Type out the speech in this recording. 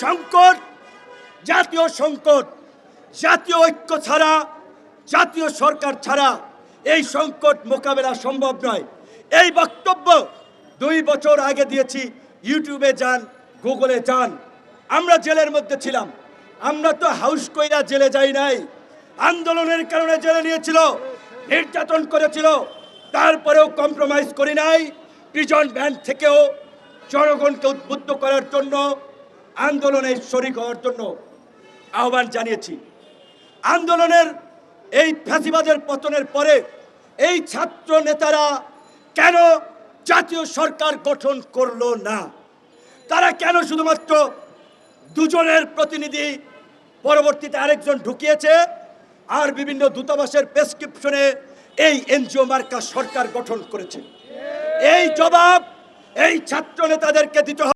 সংকট জাতীয় সংকট, জাতীয় ঐক্য ছাড়া, জাতীয় সরকার ছাড়া এই সংকট মোকাবেলা সম্ভব নয়। এই বক্তব্য 2 বছর আগে দিয়েছি। ইউটিউবে যান, গুগলে যান। আমরা জেলের মধ্যে ছিলাম, আমরা তো হাউস কইরা জেলে যাই নাই। আন্দোলনের কারণে জেলে নিয়েছিল, নির্যাতন করেছিল, তারপরেও কম্প্রোমাইজ করি নাই। প্রিজন ভ্যান থেকেও জনগণকে উদ্বুদ্ধ করার জন্য, আন্দোলনে শরিক হওয়ার জন্য আহ্বান জানিয়েছি। আন্দোলনের এই ফ্যাসিবাদের পতনের পরে এই ছাত্র নেতারা কেন জাতীয় সরকার গঠন করলো না? তারা কেন শুধুমাত্র 2 জনের প্রতিনিধি, পরবর্তীতে আরেকজন ঢুকিয়েছে, আর বিভিন্ন দূতাবাসের প্রেসক্রিপশনে এই এনজিও মার্কা সরকার গঠন করেছে? এই জবাব এই ছাত্র নেতাদেরকে দিতে হবে।